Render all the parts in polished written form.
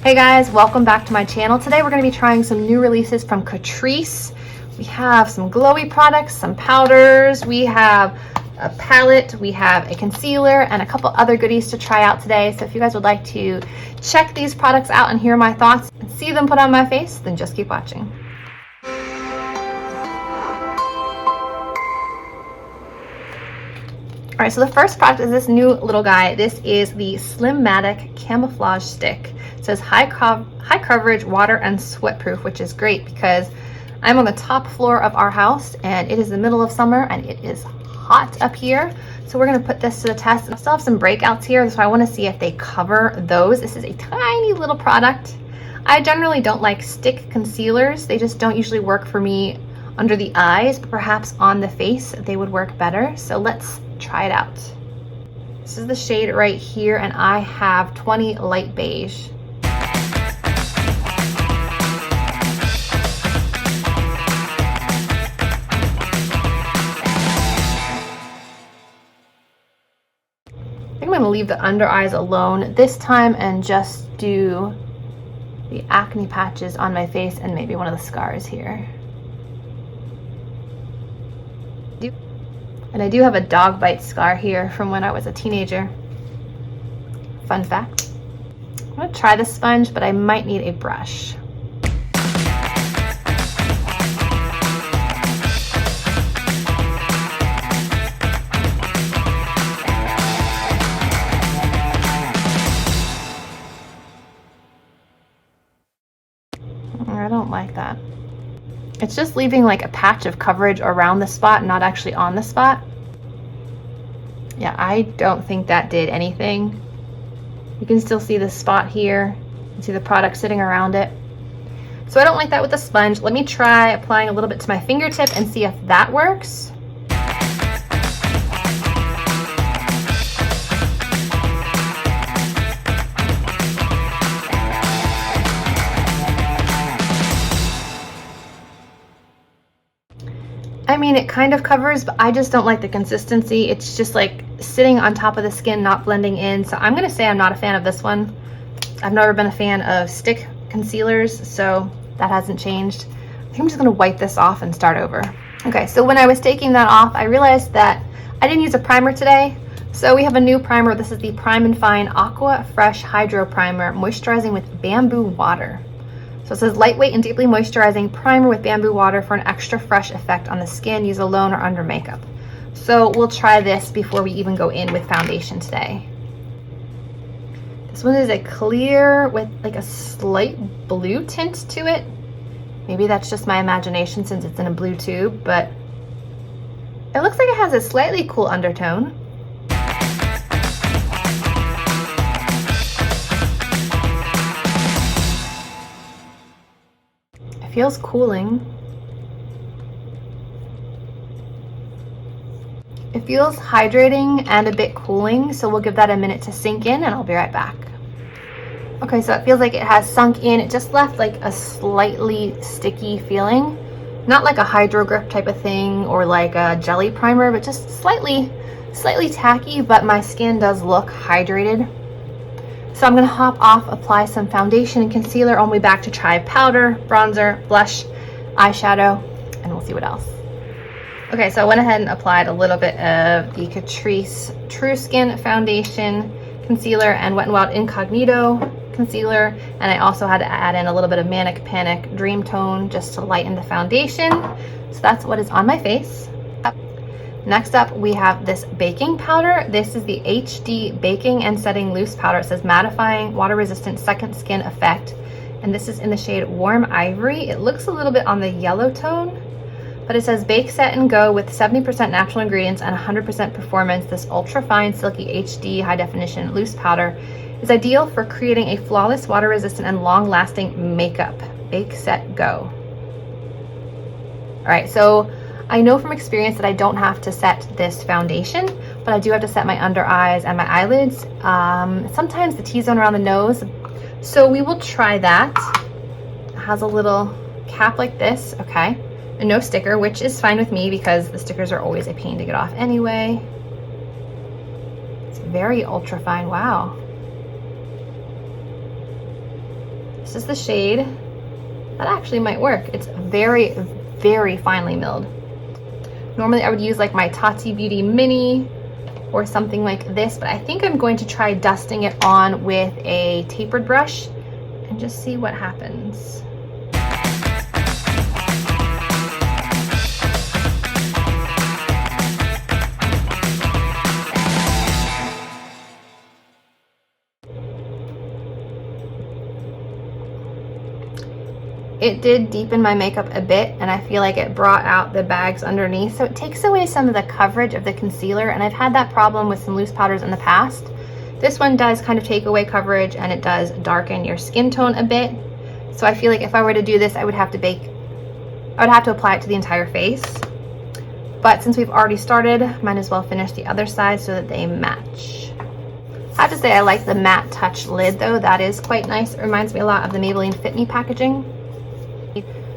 Hey guys, welcome back to my channel. Today we're going to be trying some new releases from Catrice. We have some glowy products, some powders, we have a palette, we have a concealer, and a couple other goodies to try out today. So if you guys would like to check these products out and hear my thoughts and see them put on my face, then just keep watching. All right, so the first product is this new little guy. This is the Slimmatic Camouflage Stick. It says high coverage, water and sweat proof, which is great because I'm on the top floor of our house and it is the middle of summer and it is hot up here. So we're gonna put this to the test. I still have some breakouts here, so I wanna see if they cover those. This is a tiny little product. I generally don't like stick concealers. They just don't usually work for me under the eyes, but perhaps on the face they would work better. So let's try it out. This is the shade right here and I have 20 light beige. I think I'm going to leave the under eyes alone this time and just do the acne patches on my face and maybe one of the scars here. And I do have a dog bite scar here from when I was a teenager. Fun fact. I'm going to try the sponge, but I might need a brush. I don't like that. It's just leaving like a patch of coverage around the spot, not actually on the spot. Yeah, I don't think that did anything. You can still see the spot here. You can see the product sitting around it. So I don't like that with the sponge. Let me try applying a little bit to my fingertip and see if that works. I mean, it kind of covers, but I just don't like the consistency. It's just like sitting on top of the skin, not blending in. So I'm gonna say I'm not a fan of this one. I've never been a fan of stick concealers, so that hasn't changed. I think I'm just gonna wipe this off and start over. Okay, so when I was taking that off, I realized that I didn't use a primer today. So we have a new primer. This is the Prime and Fine Aqua Fresh Hydro Primer, moisturizing with bamboo water. So it says lightweight and deeply moisturizing primer with bamboo water for an extra fresh effect on the skin. Use alone or under makeup. So we'll try this before we even go in with foundation today. This one is a clear with like a slight blue tint to it. Maybe that's just my imagination since it's in a blue tube, but it looks like it has a slightly cool undertone. Feels cooling. It feels hydrating and a bit cooling, so we'll give that a minute to sink in and I'll be right back. Okay, so it feels like it has sunk in. It just left like a slightly sticky feeling. Not like a hydro grip type of thing or like a jelly primer, but just slightly tacky, but my skin does look hydrated. So I'm gonna hop off, apply some foundation and concealer, on my way back to try powder, bronzer, blush, eyeshadow, and we'll see what else. Okay, so I went ahead and applied a little bit of the Catrice Trueskin foundation, concealer, and Wet n Wild Incognito concealer, and I also had to add in a little bit of Manic Panic Dreamtone just to lighten the foundation. So that's what is on my face. Next up, we have this baking powder. This is the HD Baking and Setting Loose Powder. It says mattifying, water-resistant second skin effect. And this is in the shade Warm Ivory. It looks a little bit on the yellow tone, but it says bake, set, and go with 70% natural ingredients and 100% performance. This ultra-fine, silky HD high-definition loose powder is ideal for creating a flawless, water-resistant, and long-lasting makeup. Bake, set, go. All right, so I know from experience that I don't have to set this foundation, but I do have to set my under eyes and my eyelids. Sometimes the T-zone around the nose. So we will try that. It has a little cap like this, okay. And no sticker, which is fine with me because the stickers are always a pain to get off anyway. It's very ultra fine, wow. This is the shade. That actually might work. It's very, very finely milled. Normally I would use like my Tati Beauty Mini or something like this, but I think I'm going to try dusting it on with a tapered brush and just see what happens. It did deepen my makeup a bit, and I feel like it brought out the bags underneath, so it takes away some of the coverage of the concealer, and I've had that problem with some loose powders in the past. This one does kind of take away coverage, and it does darken your skin tone a bit. So I feel like if I were to do this, I would have to apply it to the entire face. But since we've already started, might as well finish the other side so that they match. I have to say I like the matte touch lid though. That is quite nice. It reminds me a lot of the Maybelline Fit Me packaging.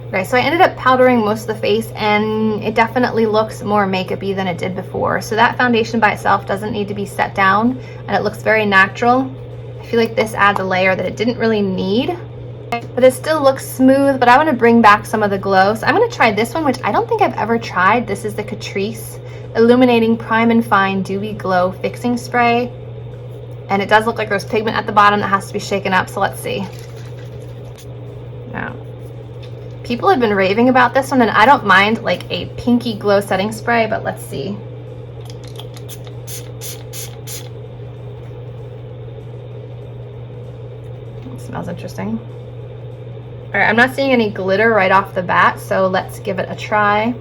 Okay, so I ended up powdering most of the face, and it definitely looks more makeup-y than it did before. So that foundation by itself doesn't need to be set down, and it looks very natural. I feel like this adds a layer that it didn't really need, but it still looks smooth. But I want to bring back some of the glow, so I'm going to try this one, which I don't think I've ever tried. This is the Catrice Illuminating Prime and Fine Dewy Glow Fixing Spray, and it does look like there's pigment at the bottom that has to be shaken up, so let's see. Now, people have been raving about this one, and I don't mind like a pinky glow setting spray, but let's see. It smells interesting. All right, I'm not seeing any glitter right off the bat, so let's give it a try.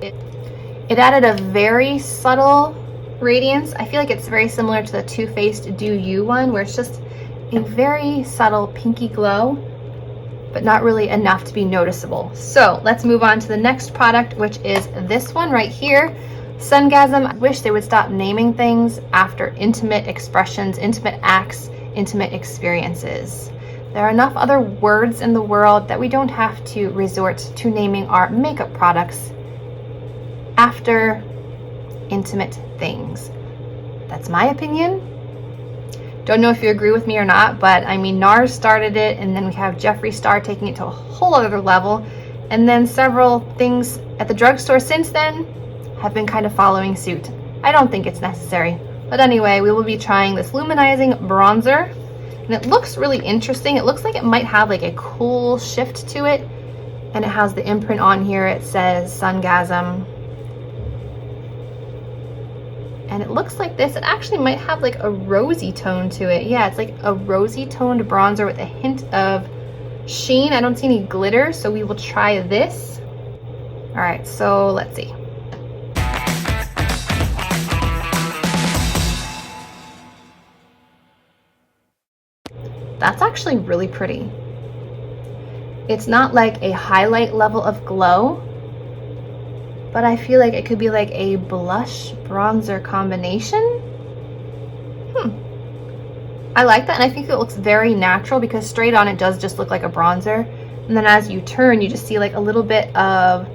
It added a very subtle radiance. I feel like it's very similar to the Too Faced Do You one, where it's just a very subtle pinky glow, but not really enough to be noticeable. So let's move on to the next product, which is this one right here, Sungasm. I wish they would stop naming things after intimate expressions, intimate acts, intimate experiences. There are enough other words in the world that we don't have to resort to naming our makeup products after intimate things. That's my opinion. Don't know if you agree with me or not, but I mean, NARS started it, and then we have Jeffree Star taking it to a whole other level, and then several things at the drugstore since then have been kind of following suit. I don't think it's necessary. But anyway, we will be trying this Luminizing Bronzer, and it looks really interesting. It looks like it might have like a cool shift to it, and it has the imprint on here. It says Sungasm. And it looks like this. It actually might have like a rosy tone to it. Yeah, it's like a rosy toned bronzer with a hint of sheen. I don't see any glitter, so we will try this. All right, so let's see. That's actually really pretty. It's not like a highlight level of glow, but I feel like it could be like a blush bronzer combination. I like that, and I think it looks very natural because straight on it does just look like a bronzer, and then as you turn you just see like a little bit of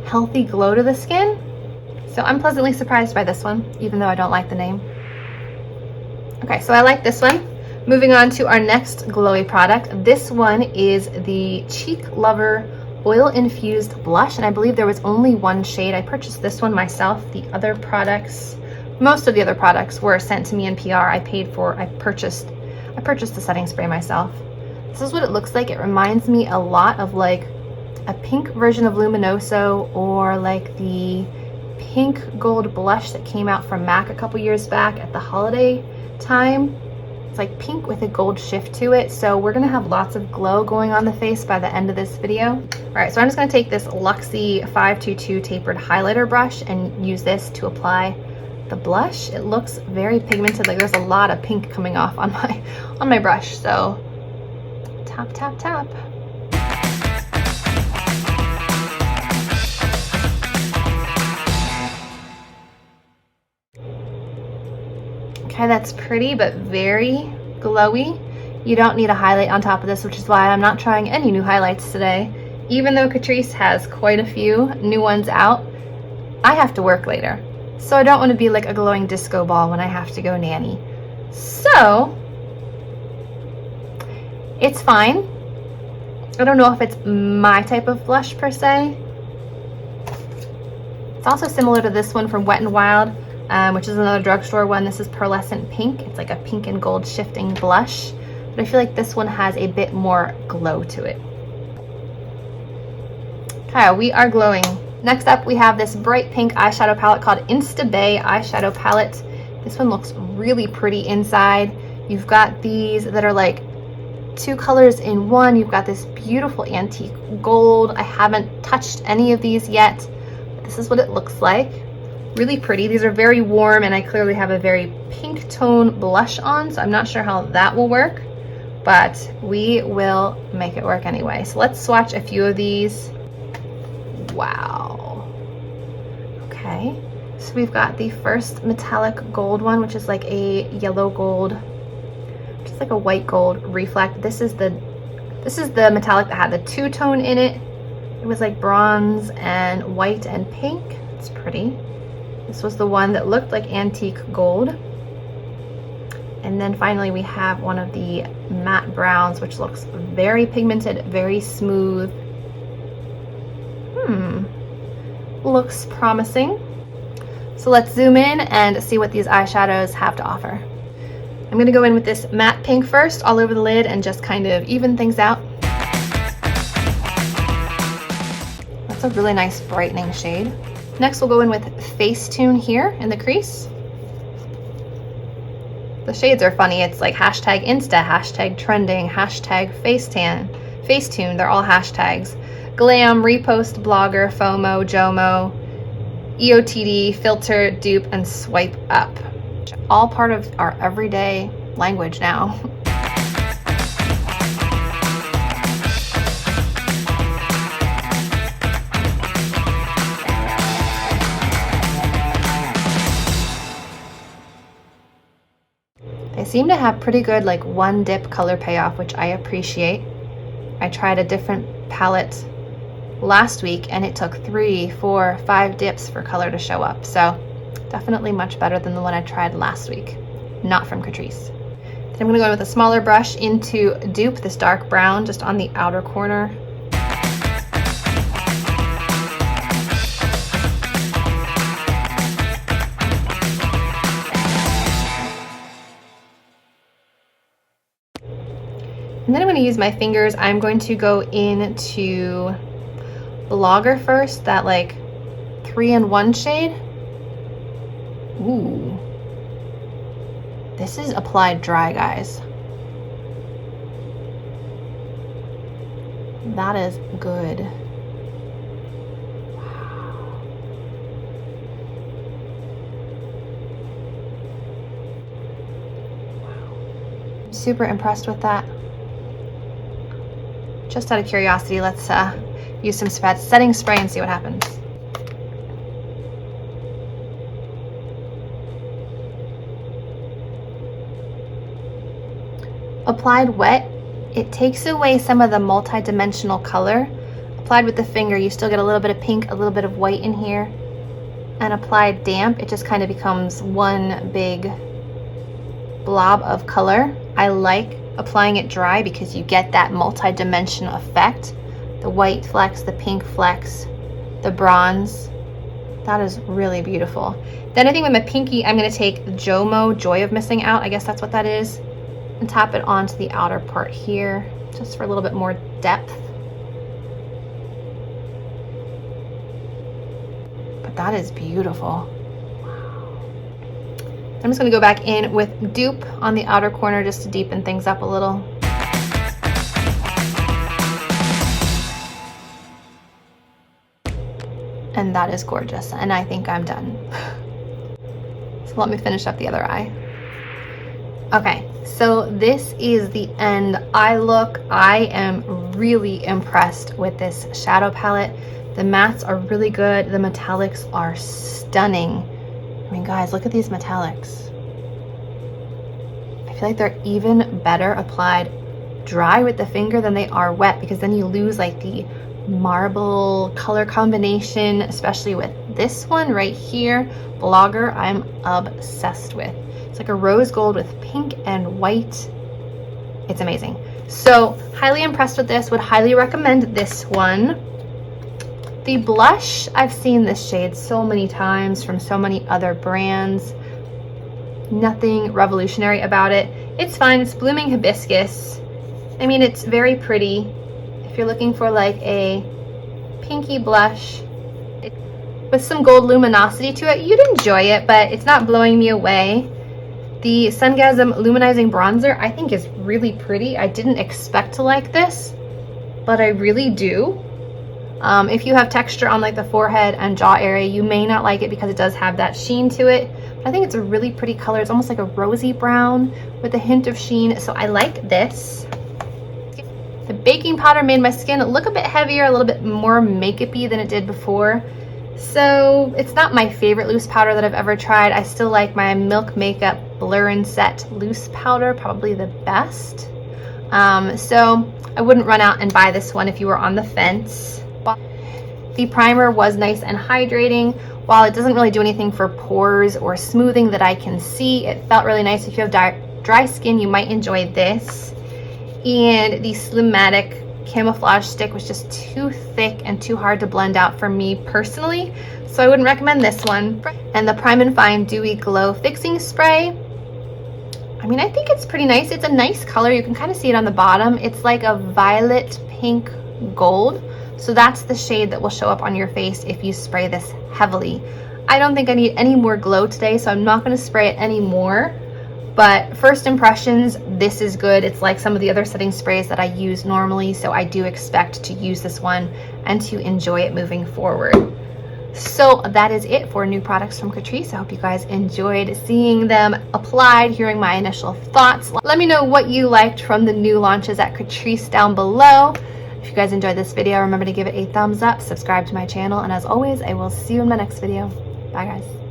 healthy glow to the skin. So I'm pleasantly surprised by this one, even though I don't like the name. Okay, so I like this one. Moving on to our next glowy product. This one is the Cheek Lover Oil Infused Blush, and I believe there was only one shade. I purchased this one myself. The other products, most of the other products were sent to me in PR. I purchased the setting spray myself. This is what it looks like. It reminds me a lot of like a pink version of Luminoso, or like the pink gold blush that came out from MAC a couple years back at the holiday time. It's like pink with a gold shift to it. So we're gonna have lots of glow going on the face by the end of this video. All right, so I'm just gonna take this Luxie 522 tapered highlighter brush and use this to apply the blush. It looks very pigmented, like there's a lot of pink coming off on my brush. So tap, tap, tap. Okay, that's pretty, but very glowy. You don't need a highlight on top of this, which is why I'm not trying any new highlights today. Even though Catrice has quite a few new ones out, I have to work later. So I don't want to be like a glowing disco ball when I have to go nanny. So It's fine. I don't know if it's my type of blush per se. It's also similar to this one from Wet n Wild, which is another drugstore one. This is Pearlescent Pink. It's like a pink and gold shifting blush, but I feel like this one has a bit more glow to it. Okay, we are glowing. Next up, we have this bright pink eyeshadow palette called Insta BAE eyeshadow palette. This one looks really pretty inside. You've got these that are like 2 colors in one. You've got this beautiful antique gold. I haven't touched any of these yet. This is what it looks like. Really pretty. These are very warm, and I clearly have a very pink tone blush on, so I'm not sure how that will work, but we will make it work anyway. So let's swatch a few of these. Wow. Okay, so we've got the first metallic gold one, which is like a yellow gold, just like a white gold reflect. This is the metallic that had the 2-tone in it. It was like bronze and white and pink. It's pretty. This was the one that looked like antique gold. And then finally we have one of the matte browns, which looks very pigmented, very smooth. Looks promising. So let's zoom in and see what these eyeshadows have to offer. I'm gonna go in with this matte pink first all over the lid and just kind of even things out. That's a really nice brightening shade. Next we'll go in with Facetune here in the crease. The shades are funny. It's like hashtag Insta, hashtag trending, hashtag Facetune. They're all hashtags. Glam, repost, blogger, FOMO, JOMO, EOTD, filter, dupe, and swipe up. All part of our everyday language now. They seem to have pretty good like one dip color payoff, which I appreciate. I tried a different palette last week and it took 3, 4, 5 dips for color to show up. So definitely much better than the one I tried last week, not from Catrice. Then I'm gonna go in with a smaller brush into dupe, this dark brown just on the outer corner. And then I'm going to use my fingers. I'm going to go into Blogger first, that like 3-in-1 shade. Ooh. This is applied dry, guys. That is good. Wow. I'm super impressed with that. Just out of curiosity, let's use some setting spray and see what happens. Applied wet, it takes away some of the multi-dimensional color. Applied with the finger, you still get a little bit of pink, a little bit of white in here. And applied damp, it just kind of becomes one big blob of color. I like applying it dry because you get that multi-dimensional effect. The white flecks, the pink flecks, the bronze. That is really beautiful. Then I think with my pinky, I'm going to take JOMO, Joy of Missing Out, I guess that's what that is, and tap it onto the outer part here, just for a little bit more depth. But that is beautiful. I'm just going to go back in with dupe on the outer corner just to deepen things up a little. And that is gorgeous, and I think I'm done. So let me finish up the other eye. Okay, so this is the end eye look. I am really impressed with this shadow palette. The mattes are really good. The metallics are stunning. I mean, guys, look at these metallics. I feel like they're even better applied dry with the finger than they are wet, because then you lose like the marble color combination, especially with this one right here, Blogger. I'm obsessed with. It's like a rose gold with pink and white. It's amazing. So highly impressed with this, would highly recommend this one. The blush, I've seen this shade so many times from so many other brands. Nothing revolutionary about it. It's fine, it's blooming hibiscus. I mean, it's very pretty. If you're looking for like a pinky blush with some gold luminosity to it, you'd enjoy it, but it's not blowing me away. The Sungasm Luminizing Bronzer I think is really pretty. I didn't expect to like this, but I really do. If you have texture on like the forehead and jaw area, you may not like it because it does have that sheen to it. But I think it's a really pretty color. It's almost like a rosy brown with a hint of sheen, so I like this. The baking powder made my skin look a bit heavier, a little bit more makeup-y than it did before. So it's not my favorite loose powder that I've ever tried. I still like my Milk Makeup Blur and Set loose powder, probably the best. So I wouldn't run out and buy this one if you were on the fence. The primer was nice and hydrating. While it doesn't really do anything for pores or smoothing that I can see, it felt really nice. If you have dry skin, you might enjoy this. And the Slimmatic Camouflage stick was just too thick and too hard to blend out for me personally, so I wouldn't recommend this one. And the Prime and Fine Dewy Glow Fixing Spray, I mean, I think it's pretty nice. It's a nice color. You can kind of see it on the bottom. It's like a violet pink gold. So that's the shade that will show up on your face if you spray this heavily. I don't think I need any more glow today, so I'm not going to spray it anymore. But first impressions, this is good. It's like some of the other setting sprays that I use normally, so I do expect to use this one and to enjoy it moving forward. So that is it for new products from Catrice. I hope you guys enjoyed seeing them applied, hearing my initial thoughts. Let me know what you liked from the new launches at Catrice down below. If you guys enjoyed this video, remember to give it a thumbs up, subscribe to my channel, and as always, I will see you in my next video. Bye guys.